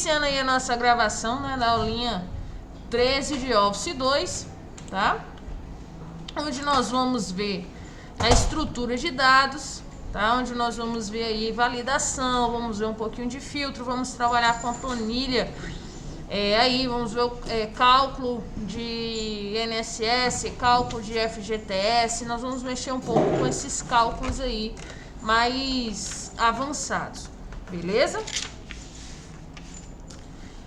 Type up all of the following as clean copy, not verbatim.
iniciando aí a nossa gravação, né, da aulinha 13 de Office 2, tá? Onde nós vamos ver a estrutura de dados, tá? Onde nós vamos ver aí validação, vamos ver um pouquinho de filtro, vamos trabalhar com a planilha, aí vamos ver o cálculo de INSS, cálculo de FGTS, nós vamos mexer um pouco com esses cálculos aí mais avançados, beleza?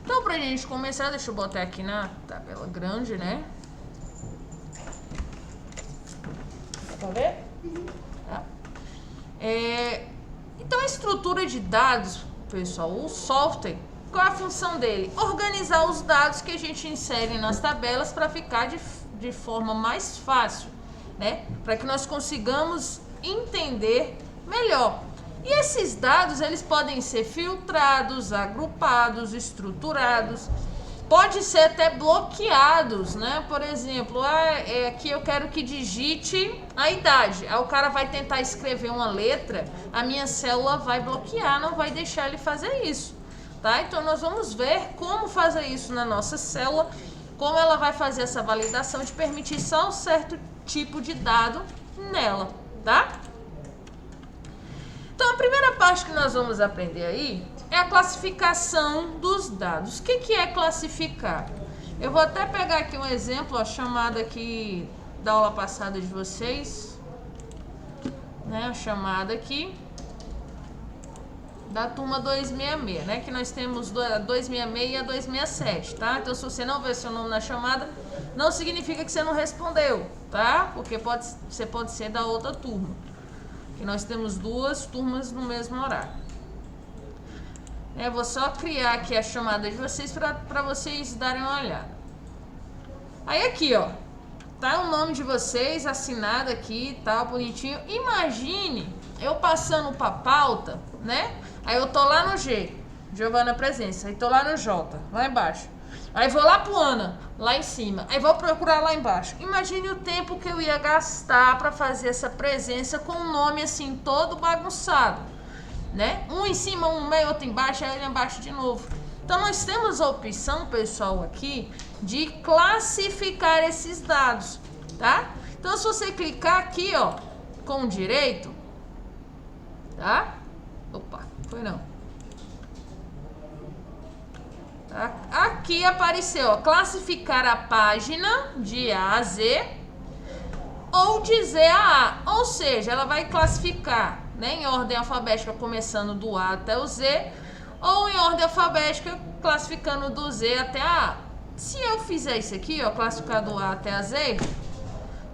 Então, pra gente começar, deixa eu botar aqui na tabela grande, né? Dá pra ver? Tá? Então, a estrutura de dados, pessoal, o software, qual é a função dele? Organizar os dados que a gente insere nas tabelas para ficar de forma mais fácil, né? Para que nós consigamos entender melhor. E esses dados, eles podem ser filtrados, agrupados, estruturados, pode ser até bloqueados, né? Por exemplo, aqui eu quero que digite a idade. Aí o cara vai tentar escrever uma letra, a minha célula vai bloquear, não vai deixar ele fazer isso, tá? Então nós vamos ver como fazer isso na nossa célula, como ela vai fazer essa validação de permitir só um certo tipo de dado nela, tá? Então, a primeira parte que nós vamos aprender aí é a classificação dos dados. O que é classificar? Eu vou até pegar aqui um exemplo, a chamada aqui da aula passada de vocês, né? A chamada aqui da turma 266, né? Que nós temos a 266 e a 267, tá? Então, se você não vê seu nome na chamada, não significa que você não respondeu, tá? Porque você pode ser da outra turma. Que nós temos duas turmas no mesmo horário. Vou só criar aqui a chamada de vocês para vocês darem uma olhada. Aí aqui, ó, tá o nome de vocês assinado aqui, tá bonitinho. Imagine eu passando pra pauta, né? Aí eu tô lá no G, Giovana Presença, aí tô lá no J, lá embaixo. Aí vou lá pro Ana, lá em cima. Aí vou procurar lá embaixo. Imagine o tempo que eu ia gastar para fazer essa presença com um nome assim todo bagunçado, né? Um em cima, um meio, outro embaixo, aí embaixo de novo. Então nós temos a opção, pessoal, aqui de classificar esses dados, tá? Então se você clicar aqui, ó, com o direito, tá? Opa, foi não. Aqui apareceu, ó, classificar a página de A a Z ou de Z a A. Ou seja, ela vai classificar, né, em ordem alfabética, começando do A até o Z, ou em ordem alfabética, classificando do Z até a A. Se eu fizer isso aqui, ó, classificar do A até a Z,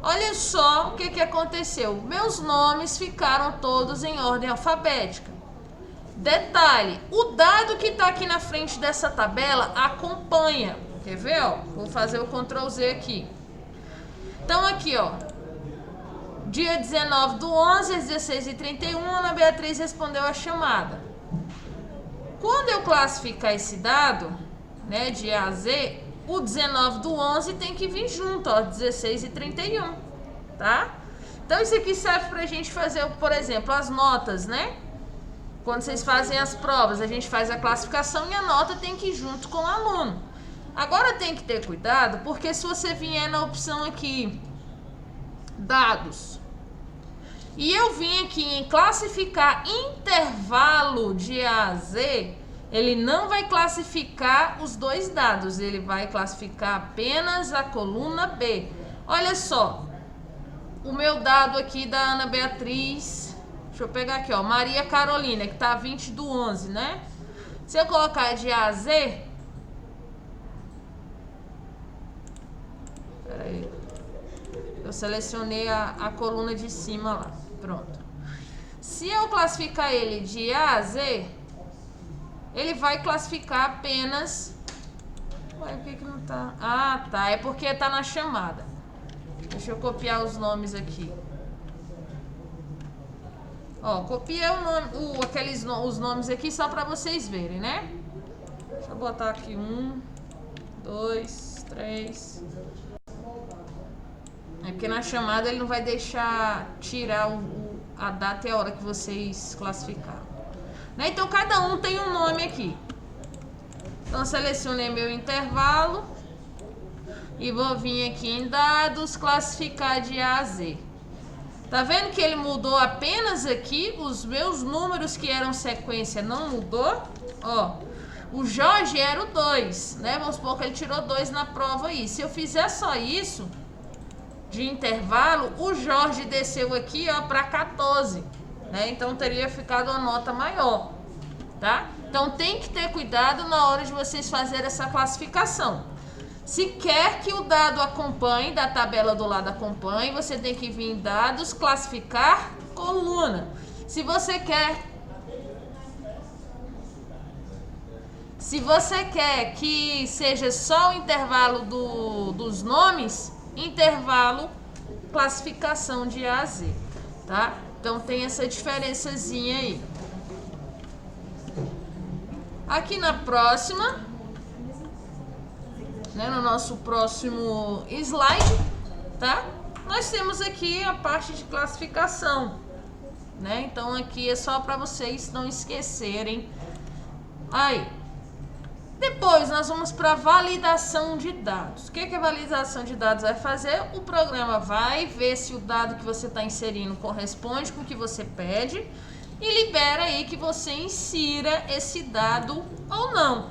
olha só o que aconteceu. Meus nomes ficaram todos em ordem alfabética. Detalhe, o dado que está aqui na frente dessa tabela acompanha. Quer ver, ó? Vou fazer o Ctrl Z aqui. Então aqui, ó, dia 19/11, às 16h31, Ana Beatriz respondeu a chamada. Quando eu classificar esse dado, né, de A a Z, o 19/11 tem que vir junto, ó, 16h31, tá? Então isso aqui serve pra gente fazer, por exemplo, as notas, né? Quando vocês fazem as provas, a gente faz a classificação e a nota tem que ir junto com o aluno. Agora tem que ter cuidado, porque se você vier na opção aqui, dados, e eu vim aqui em classificar intervalo de A a Z, ele não vai classificar os dois dados, ele vai classificar apenas a coluna B. Olha só, o meu dado aqui da Ana Beatriz... Deixa eu pegar aqui, ó, Maria Carolina, que tá 20/11, né? Se eu colocar de A a Z... Peraí. Eu selecionei a coluna de cima lá. Pronto. Se eu classificar ele de A a Z, ele vai classificar apenas... Ué, por que não tá? Ah, tá. É porque tá na chamada. Deixa eu copiar os nomes aqui. Ó, copiei o nome, os nomes aqui só para vocês verem, né? Deixa eu botar aqui 1, 2, 3. É porque na chamada ele não vai deixar tirar a data e a hora que vocês classificaram, né? Então cada um tem um nome aqui. Então, selecionei meu intervalo e vou vir aqui em dados, classificar de A a Z. Tá vendo que ele mudou apenas aqui? Os meus números que eram sequência não mudou. Ó, o Jorge era o 2, né? Vamos supor que ele tirou 2 na prova aí. Se eu fizer só isso, de intervalo, o Jorge desceu aqui, ó, para 14, né? Então, teria ficado uma nota maior, tá? Então, tem que ter cuidado na hora de vocês fazerem essa classificação. Se quer que o dado acompanhe, da tabela do lado acompanhe, você tem que vir em dados, classificar, coluna. Se você quer que seja só o intervalo dos nomes, intervalo, classificação de A a Z, tá? Então, tem essa diferençazinha aí. Aqui na próxima, né, no nosso próximo slide, tá? Nós temos aqui a parte de classificação, né? Então, aqui é só para vocês não esquecerem. Aí, depois nós vamos para validação de dados. O que a validação de dados vai fazer? O programa vai ver se o dado que você está inserindo corresponde com o que você pede e libera aí que você insira esse dado ou não.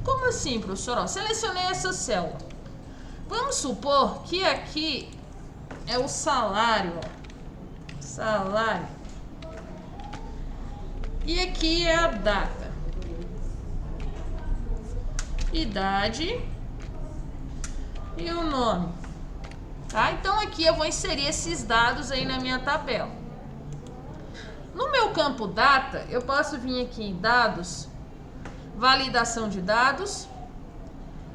Como assim, professor? Ó, selecionei essa célula. Vamos supor que aqui é o salário, ó. Salário. E aqui é a data. Idade e o nome, tá? Então aqui eu vou inserir esses dados aí na minha tabela. No meu campo data, eu posso vir aqui em dados, validação de dados,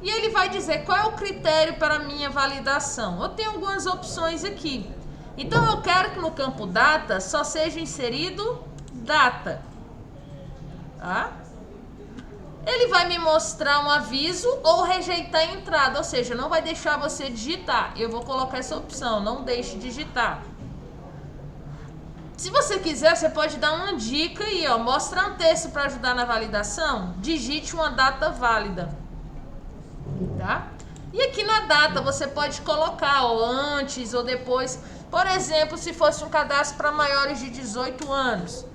e ele vai dizer qual é o critério para a minha validação. Eu tenho algumas opções aqui. Então eu quero que no campo data só seja inserido data, tá? Ele vai me mostrar um aviso ou rejeitar a entrada, ou seja, não vai deixar você digitar. Eu vou colocar essa opção, não deixe digitar. Se você quiser, você pode dar uma dica aí, ó, mostrar um texto para ajudar na validação, digite uma data válida, tá? E aqui na data você pode colocar, ó, antes ou depois, por exemplo, se fosse um cadastro para maiores de 18 anos.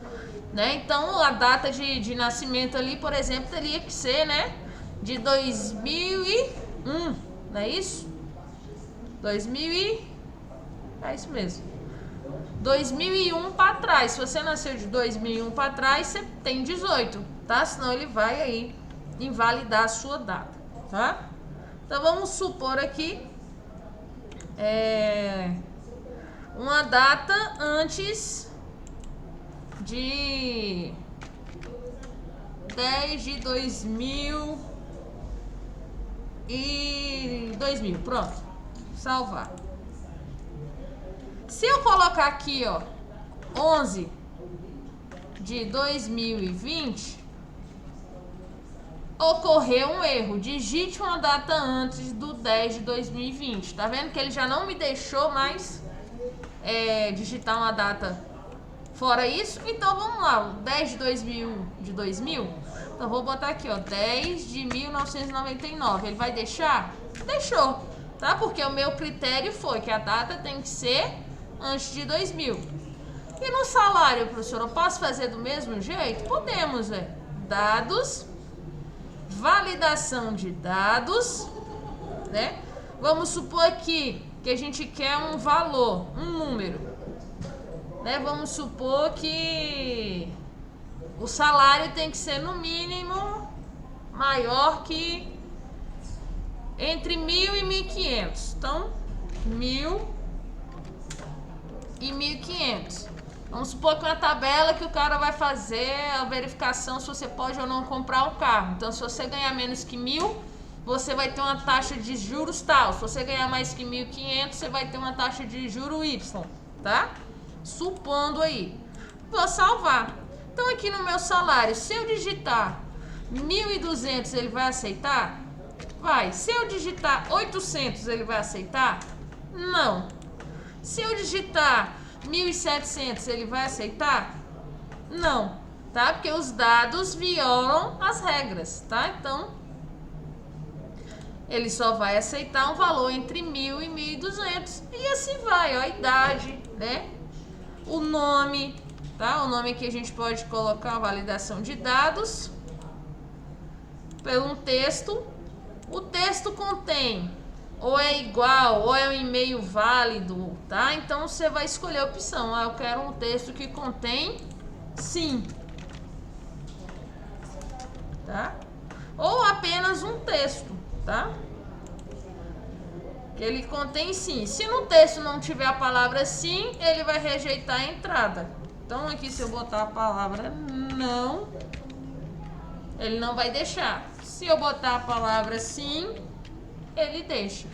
Né? Então, a data de nascimento ali, por exemplo, teria que ser, né, de 2001, não é isso? 2000 é isso mesmo. 2001 para trás. Se você nasceu de 2001 para trás, você tem 18, tá? Senão ele vai aí invalidar a sua data, tá? Então, vamos supor aqui uma data antes de 10 de 2000 e 2000, pronto, salvar. Se eu colocar aqui, ó, 11 de 2020, ocorreu um erro, digite uma data antes do 10 de 2020, tá vendo que ele já não me deixou mais digitar uma data fora isso? Então vamos lá, o 10 de 2000, então vou botar aqui, ó, 10 de 1999, ele vai deixar? Deixou, tá? Porque o meu critério foi que a data tem que ser antes de 2000. E no salário, professor, eu posso fazer do mesmo jeito? Podemos, dados, validação de dados, né? Vamos supor aqui que a gente quer um valor, um número. Né, vamos supor que o salário tem que ser no mínimo maior que entre 1.000 e 1.500. Então, 1.000 e 1.500. Vamos supor que é uma tabela que o cara vai fazer a verificação se você pode ou não comprar um carro. Então, se você ganhar menos que 1.000, você vai ter uma taxa de juros tal. Se você ganhar mais que 1.500, você vai ter uma taxa de juro Y, tá? Supondo aí. Vou salvar. Então, aqui no meu salário, se eu digitar 1.200, ele vai aceitar? Vai. Se eu digitar 800, ele vai aceitar? Não. Se eu digitar 1.700, ele vai aceitar? Não. Tá? Porque os dados violam as regras, tá? Então, ele só vai aceitar um valor entre 1.000 e 1.200. E assim vai, ó, a idade, né? O nome, tá? O nome aqui a gente pode colocar a validação de dados pelo um texto. O texto contém ou é igual ou é um e-mail válido, tá? Então você vai escolher a opção. Ah, eu quero um texto que contém sim, tá? Ou apenas um texto, tá? Que ele contém sim. Se no texto não tiver a palavra sim, ele vai rejeitar a entrada. Então aqui se eu botar a palavra não, ele não vai deixar. Se eu botar a palavra sim, ele deixa.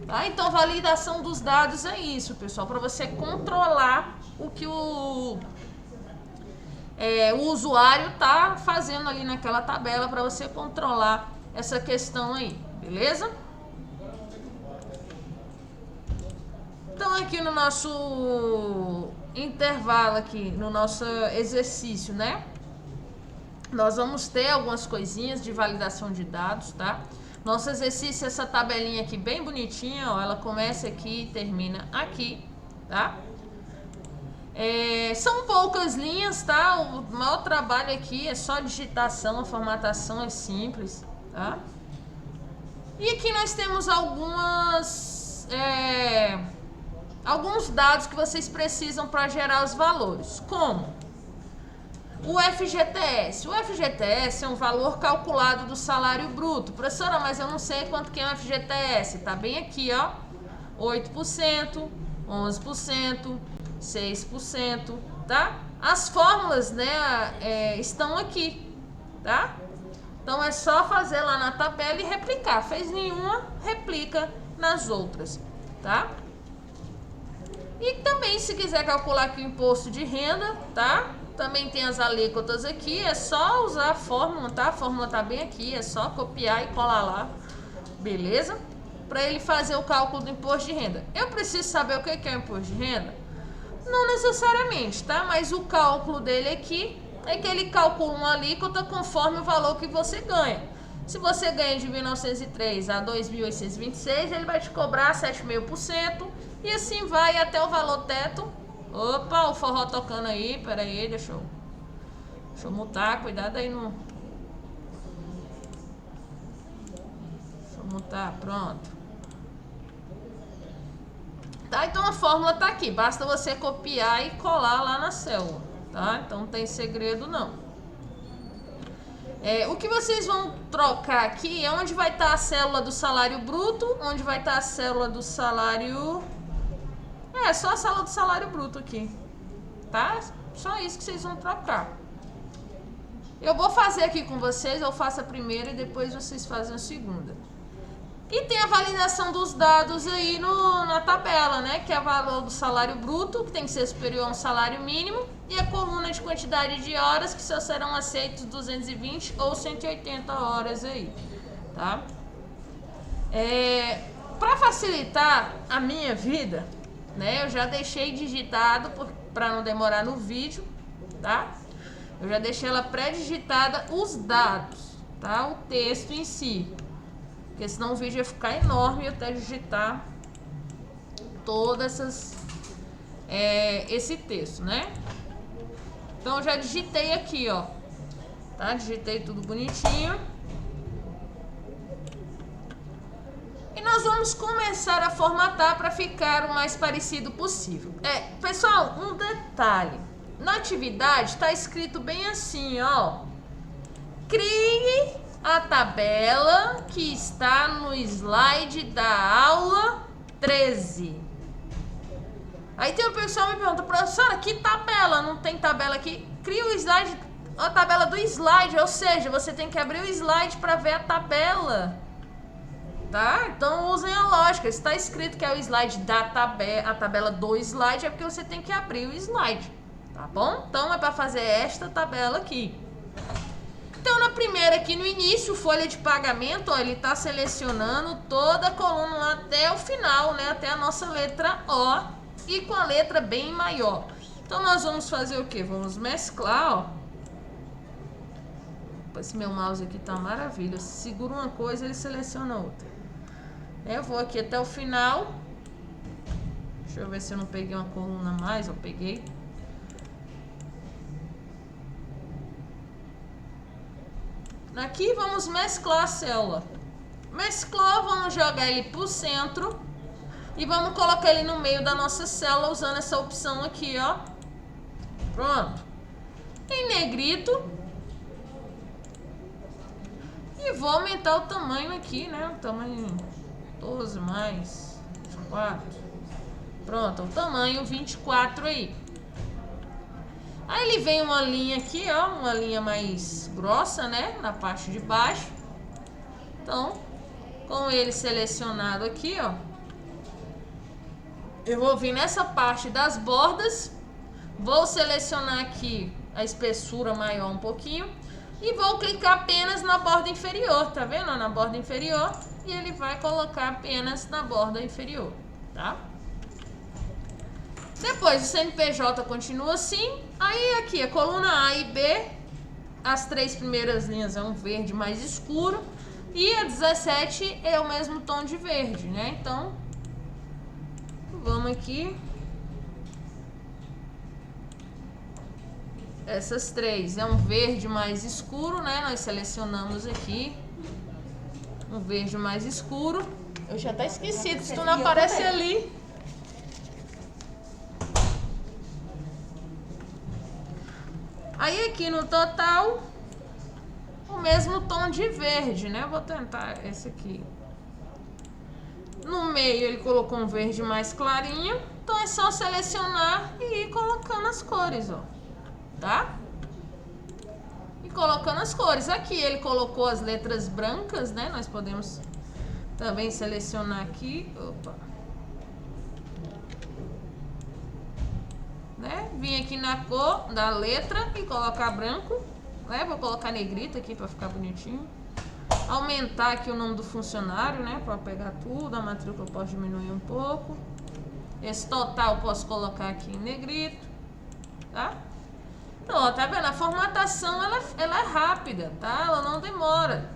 Tá? Então validação dos dados é isso, pessoal, para você controlar o que o usuário tá fazendo ali naquela tabela, para você controlar essa questão aí, beleza? Então aqui no nosso intervalo aqui, no nosso exercício, né? Nós vamos ter algumas coisinhas de validação de dados, tá? Nosso exercício é essa tabelinha aqui bem bonitinha, ó, ela começa aqui e termina aqui, tá? São poucas linhas, tá? O maior trabalho aqui é só digitação, a formatação é simples, tá? E aqui nós temos alguns dados que vocês precisam para gerar os valores, como o FGTS. O FGTS é um valor calculado do salário bruto. Professora, mas eu não sei quanto que é o FGTS. Tá bem aqui, ó. 8%, 11%, 6%, tá? As fórmulas, né, estão aqui, tá? Então é só fazer lá na tabela e replicar. Fez nenhuma, replica nas outras, tá? E também, se quiser calcular aqui o imposto de renda, tá? Também tem as alíquotas aqui, é só usar a fórmula, tá? A fórmula tá bem aqui, é só copiar e colar lá, beleza? Para ele fazer o cálculo do imposto de renda. Eu preciso saber o que é o imposto de renda? Não necessariamente, tá? Mas o cálculo dele aqui é que ele calcula uma alíquota conforme o valor que você ganha. Se você ganha de 1903 a 2.826, ele vai te cobrar 7,5% e assim vai até o valor teto. Opa, o forró tocando aí, pera aí, deixa eu mutar, cuidado aí no... Deixa eu mutar, pronto. Tá, então a fórmula tá aqui, basta você copiar e colar lá na célula, tá? Então não tem segredo não. O que vocês vão trocar aqui é onde vai estar a célula do salário bruto, onde vai estar a célula do salário... só a célula do salário bruto aqui, tá? Só isso que vocês vão trocar. Eu vou fazer aqui com vocês, eu faço a primeira e depois vocês fazem a segunda. E tem a validação dos dados aí na tabela, né? Que é o valor do salário bruto, que tem que ser superior a um salário mínimo, e a coluna de quantidade de horas, que só serão aceitos 220 ou 180 horas aí, tá? Para facilitar a minha vida, né? Eu já deixei digitado para não demorar no vídeo, tá? Eu já deixei ela pré-digitada os dados, tá? O texto em si. Porque senão o vídeo ia ficar enorme e eu até digitar todas esse texto, né? Então eu já digitei aqui, ó. Tá? Digitei tudo bonitinho. E nós vamos começar a formatar para ficar o mais parecido possível. Pessoal, um detalhe. Na atividade está escrito bem assim, ó. Crie a tabela que está no slide da aula 13. Aí tem o pessoal que me pergunta, professora, que tabela? Não tem tabela aqui? Cria o slide, a tabela do slide, ou seja, você tem que abrir o slide para ver a tabela. Tá? Então usem a lógica. Se está escrito que é o slide da tabela, a tabela do slide, é porque você tem que abrir o slide. Tá bom? Então é para fazer esta tabela aqui. Então na primeira aqui no início, folha de pagamento, ó, ele está selecionando toda a coluna lá até o final, né? Até a nossa letra O e com a letra bem maior. Então nós vamos fazer o que? Vamos mesclar, ó. Esse meu mouse aqui tá maravilha. Se segura uma coisa, ele seleciona outra. Eu vou aqui até o final. Deixa eu ver se eu não peguei uma coluna a mais. Eu peguei. Aqui vamos mesclar a célula. Mesclou, vamos jogar ele pro centro. E vamos colocar ele no meio da nossa célula usando essa opção aqui, ó. Pronto. Em negrito. E vou aumentar o tamanho aqui, né? O tamanho 12 mais 24. Pronto, o tamanho 24 aí. Aí ele vem uma linha aqui, ó. Uma linha mais grossa, né? Na parte de baixo. Então, com ele selecionado aqui, ó. Eu vou vir nessa parte das bordas. Vou selecionar aqui a espessura maior um pouquinho. E vou clicar apenas na borda inferior, tá vendo? Na borda inferior. E ele vai colocar apenas na borda inferior, tá? Depois o CNPJ continua assim. Aí aqui a coluna A e B. As 3 primeiras linhas é um verde mais escuro. E a 17 é o mesmo tom de verde, né? Então, vamos aqui. Essas 3 é um verde mais escuro, né? Nós selecionamos aqui um verde mais escuro. Eu já até esqueci, se tu não aparece ali. Aí aqui no total, o mesmo tom de verde, né? Eu vou tentar esse aqui. No meio ele colocou um verde mais clarinho. Então é só selecionar e ir colocando as cores, ó. Tá? E colocando as cores. Aqui ele colocou as letras brancas, né? Nós podemos também selecionar aqui. Opa. Né? Vim aqui na cor da letra e colocar branco. Né? Vou colocar negrito aqui para ficar bonitinho. Aumentar aqui o nome do funcionário, né? Para pegar tudo. A matrícula eu posso diminuir um pouco. Esse total eu posso colocar aqui em negrito. Tá? Então, ó, tá vendo? A formatação ela é rápida, tá? Ela não demora.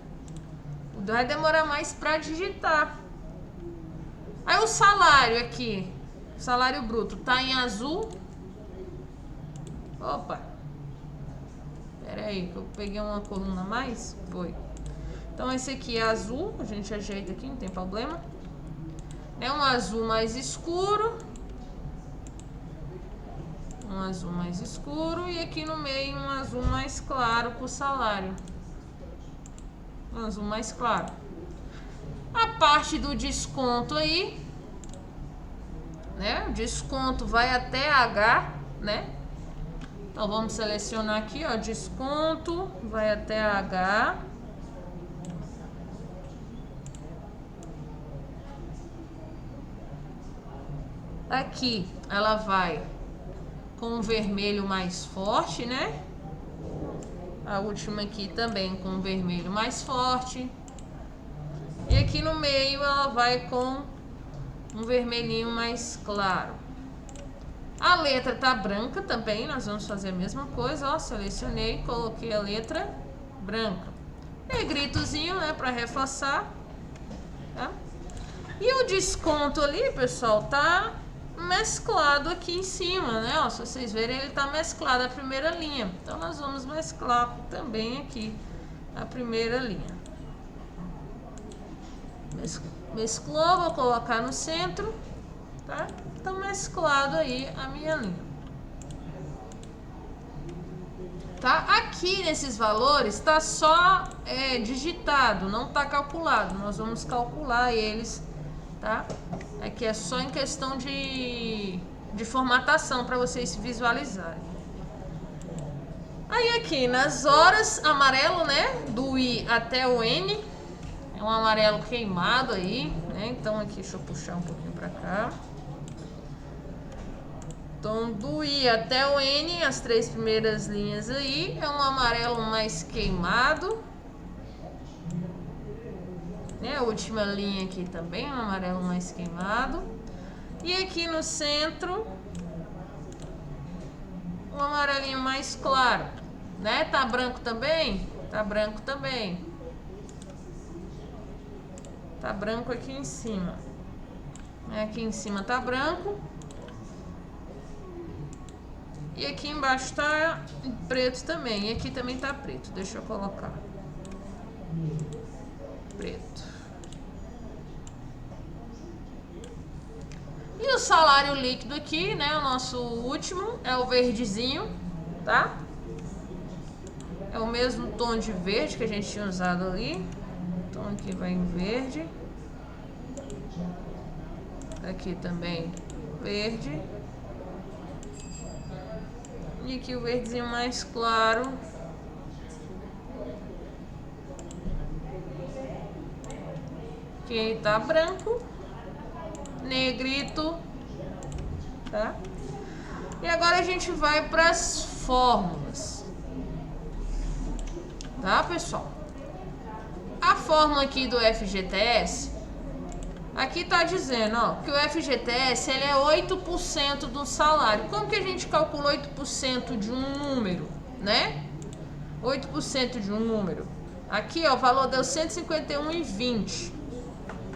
Vai demorar mais para digitar. Aí o salário aqui, salário bruto, tá em azul. Opa. Pera aí, que eu peguei uma coluna a mais. Foi. Então esse aqui é azul, a gente ajeita aqui, não tem problema. É um azul mais escuro. Um azul mais escuro e aqui no meio um azul mais claro pro salário. Um azul mais claro. A parte do desconto aí, né? O desconto vai até H, né? Então vamos selecionar aqui, ó, desconto vai até H. Aqui ela vai com um vermelho mais forte, né? A última aqui também com um vermelho mais forte. E aqui no meio ela vai com um vermelhinho mais claro. A letra tá branca também, nós vamos fazer a mesma coisa, ó. Selecionei, coloquei a letra branca. Negritozinho, né, para reforçar, tá? E o desconto ali, pessoal, tá mesclado aqui em cima, né? Ó, se vocês verem, ele tá mesclado a primeira linha. Então nós vamos mesclar também aqui a primeira linha. Mesclou, vou colocar no centro, tá? Então mesclado aí a minha linha. Tá? Aqui nesses valores tá só digitado, não tá calculado. Nós vamos calcular eles, tá? Aqui é só em questão de formatação para vocês visualizarem. Aí aqui nas horas, amarelo, né? Do I até o N. É um amarelo queimado aí, né? Então aqui, deixa eu puxar um pouquinho para cá. Então do I até o N, as 3 primeiras linhas aí, é um amarelo mais queimado. A última linha aqui também, um amarelo mais queimado. E aqui no centro, um amarelinho mais claro, né? Tá branco também? Tá branco também. Tá branco aqui em cima. Aqui em cima tá branco. E aqui embaixo tá preto também. E aqui também tá preto. Deixa eu colocar. Preto. E o salário líquido aqui, né? O nosso último é o verdezinho, tá? É o mesmo tom de verde que a gente tinha usado ali. Então aqui vai em verde. Aqui também verde. E aqui o verdezinho mais claro. Aqui tá branco. Negrito. Tá? E agora a gente vai para as fórmulas. Tá, pessoal? A fórmula aqui do FGTS, aqui tá dizendo, ó, que o FGTS ele é 8% do salário. Como que a gente calcula 8% de um número, né? 8% de um número. Aqui, ó, o valor deu 151,20.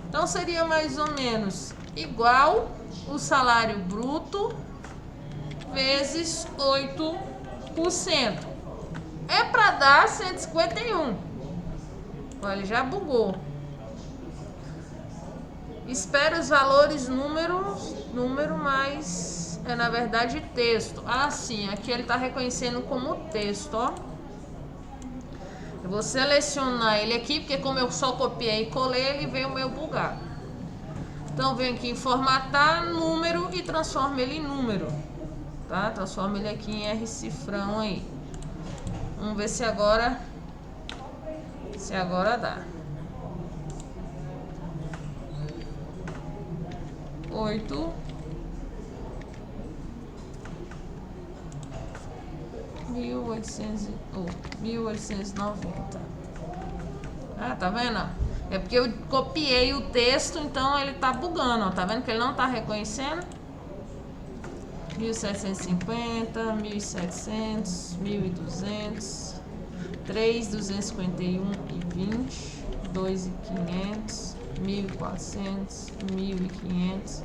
Então seria mais ou menos igual o salário bruto vezes 8%. É para dar 151. Olha, ele já bugou. Espera os valores número mais, na verdade, texto. Ah, sim, aqui ele está reconhecendo como texto, ó. Eu vou selecionar ele aqui, porque como eu só copiei e colei, ele veio meio bugado. Então, venho aqui em formatar, número e transforma ele em número. Tá? Transforma ele aqui em R cifrão aí. Vamos ver se agora dá. 1890. Ah, tá vendo? É porque eu copiei o texto, então ele tá bugando, ó. Tá vendo que ele não tá reconhecendo? 1750, 1700, 1200, 3.251,20, 2.500, 1.400, 1.500,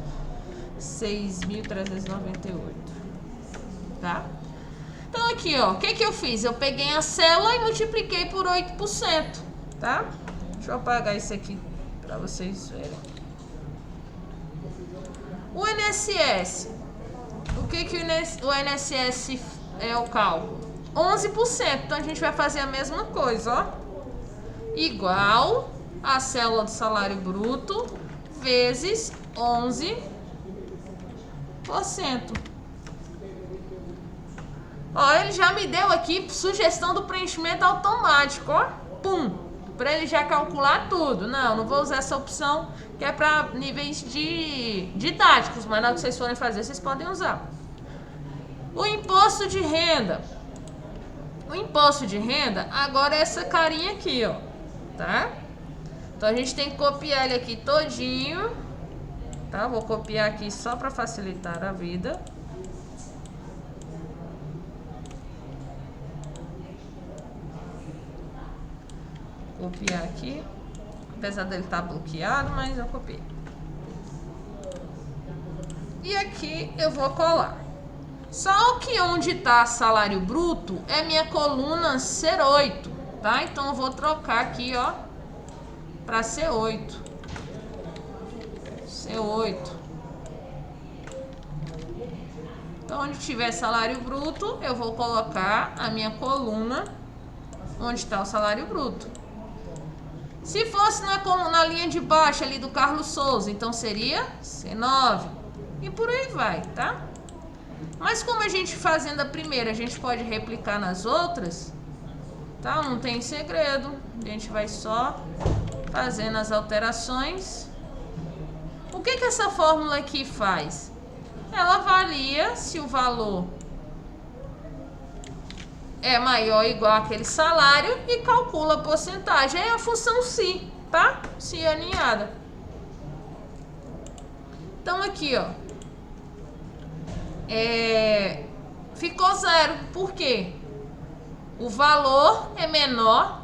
6.398, tá? Então aqui, ó, o que que eu fiz? Eu peguei a célula e multipliquei por 8%, tá? Deixa eu apagar isso aqui para vocês verem. O INSS, o que que o INSS é o cálculo? 11%, então a gente vai fazer a mesma coisa, ó. Igual a célula do salário bruto vezes 11%. Ó, ele já me deu aqui sugestão do preenchimento automático, ó. Pum! Para ele já calcular tudo. Não vou usar essa opção, que é para níveis didáticos, mas na hora que vocês forem fazer, vocês podem usar. O imposto de renda. O imposto de renda agora é essa carinha aqui, ó. Tá? Então a gente tem que copiar ele aqui todinho. Tá? Vou copiar aqui só para facilitar a vida. Copiar aqui, apesar dele estar bloqueado, mas eu copiei. E aqui eu vou colar. Só que onde está salário bruto é minha coluna C8, tá? Então eu vou trocar aqui, ó, para C8. C8. Então onde tiver salário bruto, eu vou colocar a minha coluna onde está o salário bruto. Se fosse na linha de baixo ali do Carlos Souza, então seria C9. E por aí vai, tá? Mas como a gente fazendo a primeira, a gente pode replicar nas outras, tá? Não tem segredo. A gente vai só fazendo as alterações. O que que essa fórmula aqui faz? Ela avalia se o valor é maior ou igual àquele salário e calcula a porcentagem. É a função si, tá? Si alinhada. Então aqui, ó, ficou 0. Por quê? O valor é menor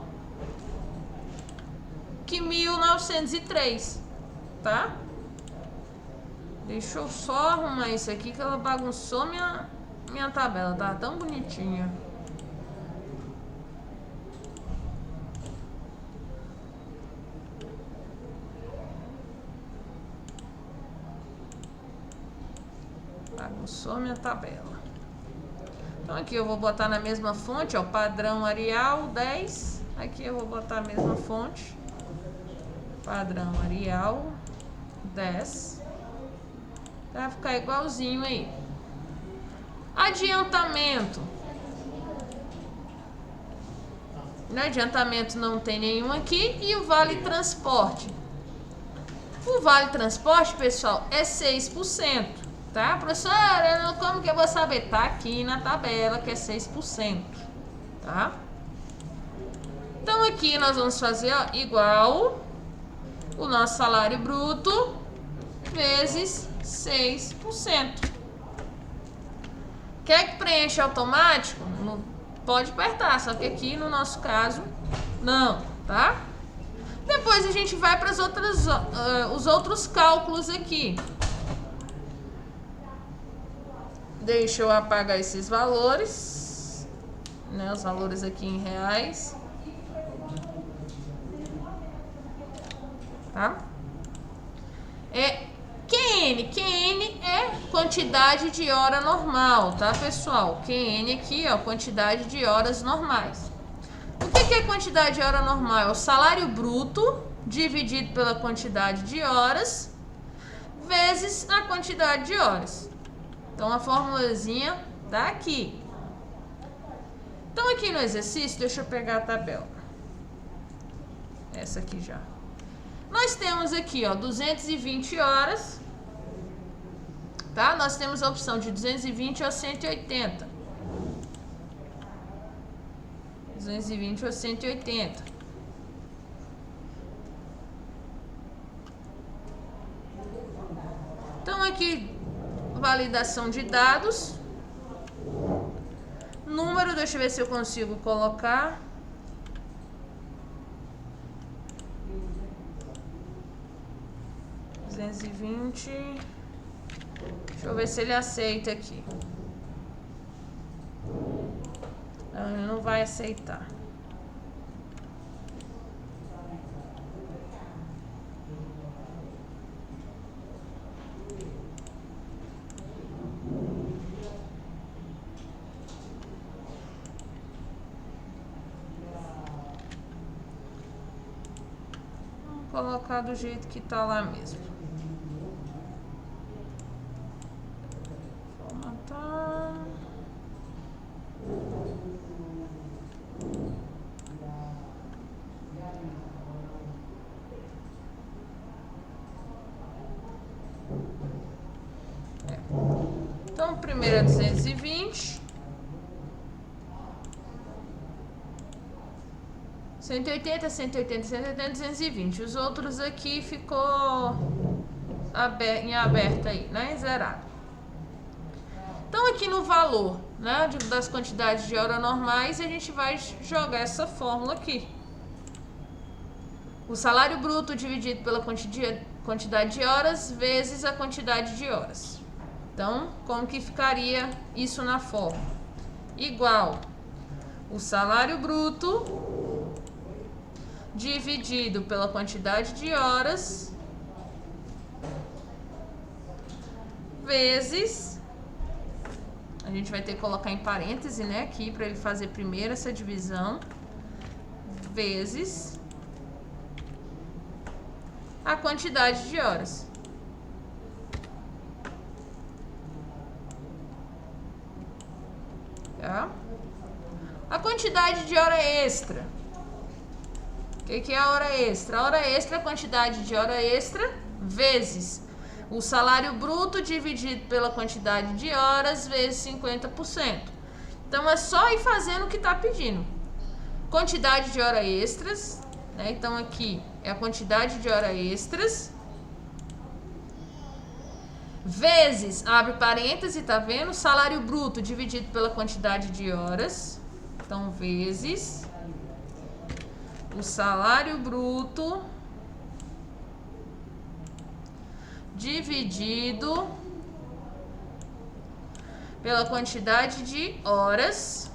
que 1.903, tá? Deixa eu só arrumar isso aqui que ela bagunçou minha tabela, tá tão bonitinha. Bagunçou minha tabela. Então aqui eu vou botar na mesma fonte, ó, padrão Arial 10. Aqui eu vou botar a mesma fonte, padrão Arial 10. Vai ficar igualzinho aí. Adiantamento. No adiantamento não tem nenhum aqui. E o vale transporte. O vale transporte, pessoal, é 6%. Tá? Professora, como que eu vou saber? Tá aqui na tabela que é 6%. Tá? Então aqui nós vamos fazer, ó, igual o nosso salário bruto vezes 6%. Quer que preencha automático? Pode apertar, só que aqui no nosso caso não, tá? Depois a gente vai para os outros cálculos aqui. Deixa eu apagar esses valores, né? Os valores aqui em reais, tá? QN é quantidade de hora normal, tá, pessoal? QN aqui, ó, quantidade de horas normais. O que é quantidade de hora normal? É o salário bruto dividido pela quantidade de horas vezes a quantidade de horas. Então, a formulazinha tá aqui. Então, aqui no exercício, deixa eu pegar a tabela. Essa aqui já. Nós temos aqui, ó, 220 horas, tá? Nós temos a opção de 220 ou 180. 220 ou 180. Então, aqui, validação de dados. Número, deixa eu ver se eu consigo colocar. Deixa eu ver se ele aceita aqui. Não, ele não vai aceitar. Vou colocar do jeito que tá lá mesmo. Então, primeiro é 220. 180, 180, 180, 220. Os outros aqui ficou em aberto aí, né? Zerado. Então, aqui no valor, né, das quantidades de horas normais, a gente vai jogar essa fórmula aqui. O salário bruto dividido pela quantidade de horas vezes a quantidade de horas. Então, como que ficaria isso na fórmula? Igual o salário bruto dividido pela quantidade de horas vezes, a gente vai ter que colocar em parêntese, né, aqui para ele fazer primeiro essa divisão, vezes a quantidade de horas. Tá? A quantidade de hora extra. O que é a hora extra? A hora extra é a quantidade de hora extra vezes o salário bruto dividido pela quantidade de horas vezes 50%. Então, é só ir fazendo o que está pedindo. Quantidade de hora extras, né? Então, aqui é a quantidade de hora extras vezes, abre parêntese, tá vendo? Salário bruto dividido pela quantidade de horas. Então, vezes o salário bruto dividido pela quantidade de horas,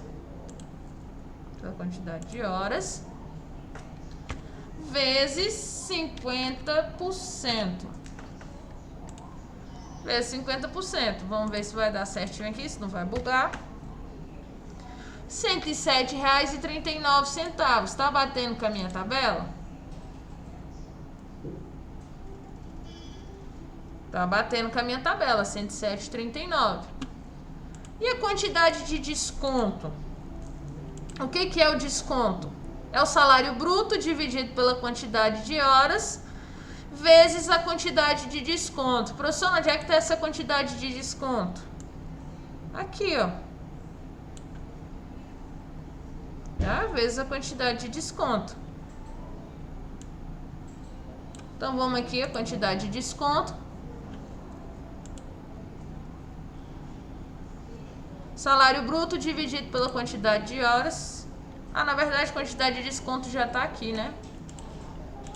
vezes 50%. Vezes 50%. Vamos ver se vai dar certinho aqui, se não vai bugar. R$ 107,39. Tá batendo com a minha tabela? Tá batendo com a minha tabela, R$ 107,39. E a quantidade de desconto? O que é o desconto? É o salário bruto dividido pela quantidade de horas vezes a quantidade de desconto. Professor, onde é que está essa quantidade de desconto? Aqui, ó. Tá? Vezes a quantidade de desconto. Então, vamos aqui, a quantidade de desconto. Salário bruto dividido pela quantidade de horas. Ah, na verdade, a quantidade de desconto já tá aqui, né?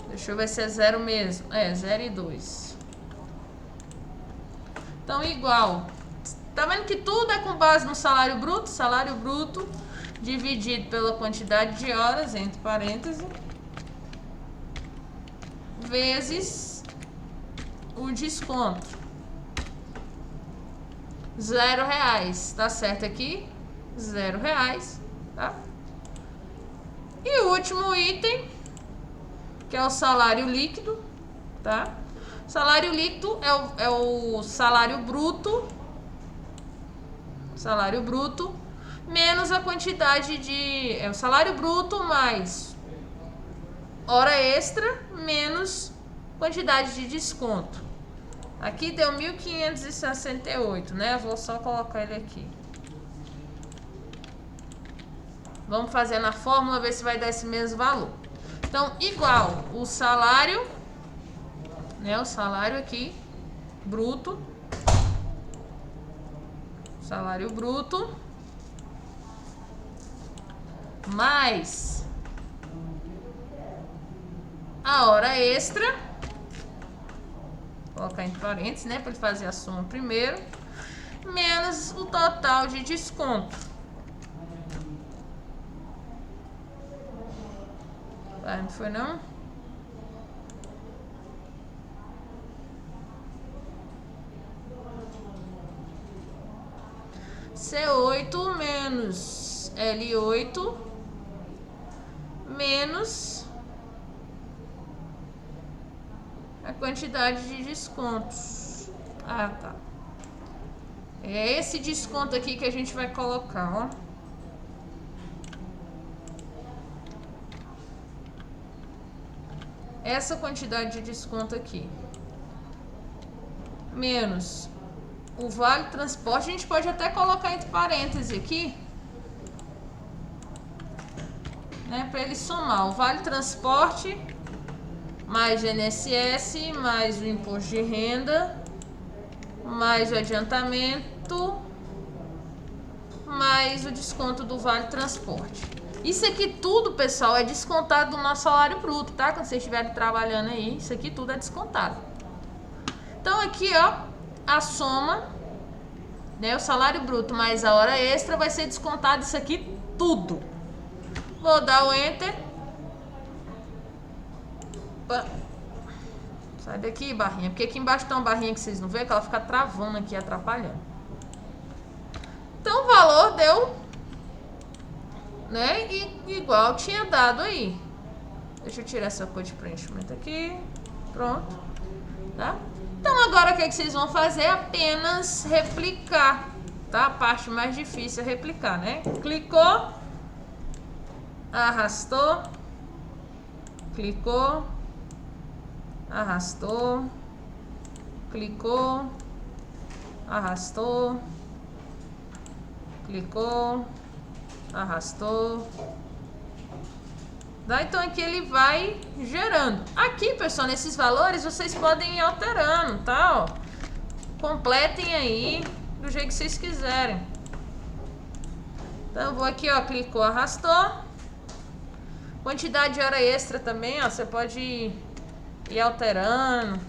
Deixa eu ver se é 0 mesmo. É, 0,2. Então, igual. Tá vendo que tudo é com base no salário bruto? Salário bruto dividido pela quantidade de horas, entre parênteses, vezes o desconto. R$0. Tá certo aqui? R$0, tá? E o último item, que é o salário líquido, tá? Salário líquido é o salário bruto menos a quantidade de... É o salário bruto mais hora extra menos quantidade de desconto. Aqui deu 1.568, né? Vou só colocar ele aqui. Vamos fazer na fórmula, ver se vai dar esse mesmo valor. Então, igual o salário, né? O salário aqui, bruto. Salário bruto. Mais a hora extra. Vou colocar entre parênteses, né? Para ele fazer a soma primeiro. Menos o total de desconto. Não foi não? C8 menos L8 menos a quantidade de descontos. Ah, tá. É esse desconto aqui que a gente vai colocar, ó. Essa quantidade de desconto aqui. Menos o vale transporte. A gente pode até colocar entre parênteses aqui, né? Para ele somar o vale transporte mais o INSS, mais o imposto de renda, mais o adiantamento, mais o desconto do vale transporte. Isso aqui tudo, pessoal, é descontado do nosso salário bruto, tá? Quando vocês estiverem trabalhando aí, isso aqui tudo é descontado. Então, aqui, ó, a soma, né? O salário bruto mais a hora extra vai ser descontado isso aqui tudo. Vou dar o Enter. Opa. Sai daqui, barrinha. Porque aqui embaixo tem uma barrinha que vocês não veem, que ela fica travando aqui, atrapalhando. Então, o valor deu, né? E igual tinha dado aí. Deixa eu tirar essa cor de preenchimento aqui. Pronto. Tá? Então, agora o que vocês vão fazer? Apenas replicar, tá? A parte mais difícil é replicar, né? Clicou, arrastou, clicou, arrastou, clicou, arrastou, clicou, arrastou. Tá? Então aqui ele vai gerando. Aqui, pessoal, nesses valores vocês podem ir alterando, tá? Ó, completem aí do jeito que vocês quiserem. Então eu vou aqui, ó, clicou, arrastou. Quantidade de hora extra também, ó, você pode ir alterando,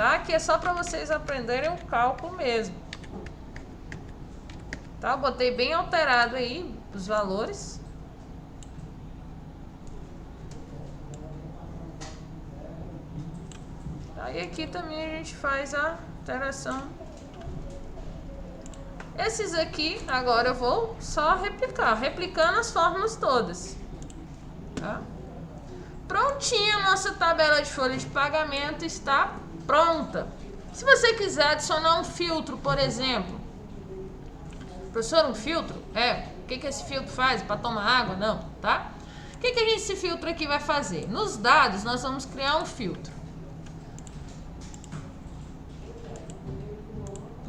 tá? Que é só para vocês aprenderem o cálculo mesmo. Tá? Eu botei bem alterado aí os valores. Aí aqui também a gente faz a alteração. Esses aqui, agora eu vou só replicar, replicando as fórmulas todas. Tá? Prontinha a nossa tabela de folha de pagamento está pronta. Se você quiser adicionar um filtro, por exemplo. Professor, um filtro? O que esse filtro faz? Para tomar água? Não, tá? O que esse filtro aqui vai fazer? Nos dados, nós vamos criar um filtro.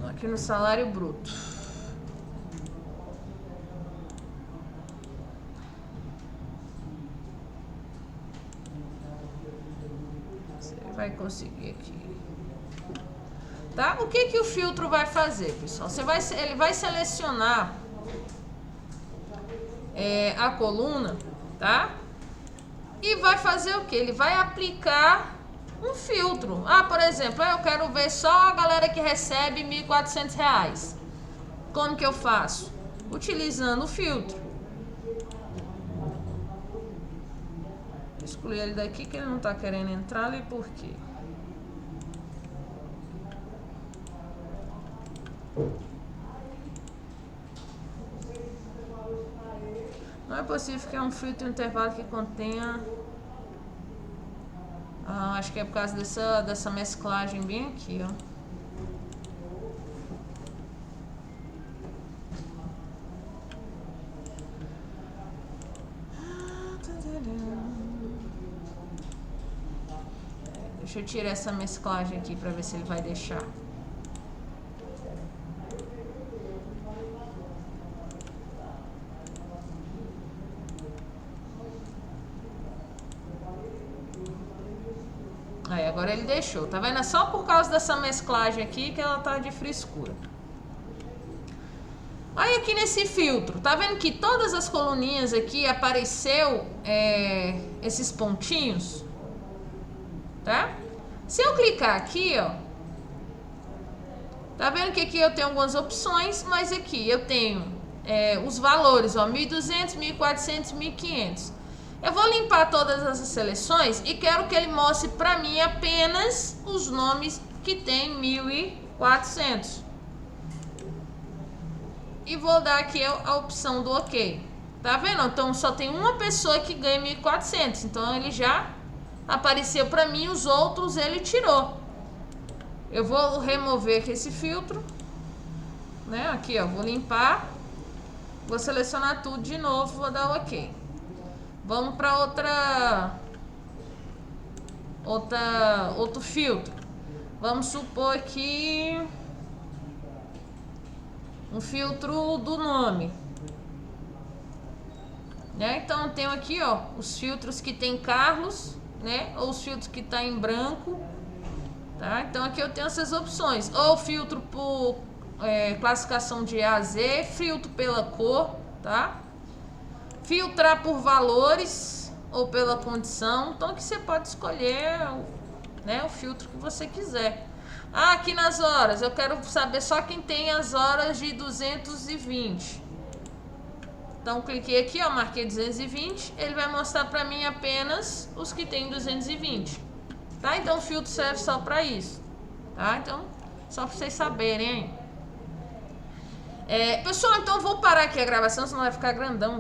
Aqui no salário bruto. Você vai conseguir aqui. Tá? O que o filtro vai fazer, pessoal? Ele vai selecionar a coluna, tá? E vai fazer o que? Ele vai aplicar um filtro. Por exemplo, eu quero ver só a galera que recebe R$ 1.400. Como que eu faço? Utilizando o filtro. Vou excluir ele daqui que ele não está querendo entrar ali, por quê? Não é possível que é um filtro intervalo que contenha... acho que é por causa dessa mesclagem bem aqui, ó. Deixa eu tirar essa mesclagem aqui para ver se ele vai deixar. Aí, agora ele deixou. Tá vendo? É só por causa dessa mesclagem aqui que ela tá de frescura. Aí aqui nesse filtro, tá vendo que todas as coluninhas aqui apareceu esses pontinhos? Tá? Se eu clicar aqui, ó, tá vendo que aqui eu tenho algumas opções, mas aqui eu tenho os valores, ó, 1.200, 1.400, 1.500. Eu vou limpar todas essas seleções e quero que ele mostre para mim apenas os nomes que tem 1.400. E vou dar aqui a opção do OK. Tá vendo? Então só tem uma pessoa que ganha 1.400. Então ele já apareceu para mim, os outros ele tirou. Eu vou remover aqui esse filtro, né? Aqui, ó, vou limpar. Vou selecionar tudo de novo, vou dar o OK. Vamos para outro filtro. Vamos supor aqui um filtro do nome, né? Então eu tenho aqui, ó, os filtros que tem Carlos, né? Ou os filtros que tá em branco, tá? Então aqui eu tenho essas opções, ou filtro por classificação de A a Z, filtro pela cor, tá? Filtrar por valores ou pela condição. Então aqui você pode escolher, né, o filtro que você quiser. Aqui nas horas, eu quero saber só quem tem as horas de 220. Então cliquei aqui, ó, marquei 220, ele vai mostrar para mim apenas os que tem 220. Tá? Então o filtro serve só para isso. Tá? Então, só para vocês saberem, hein? Pessoal, então eu vou parar aqui a gravação, senão vai ficar grandão.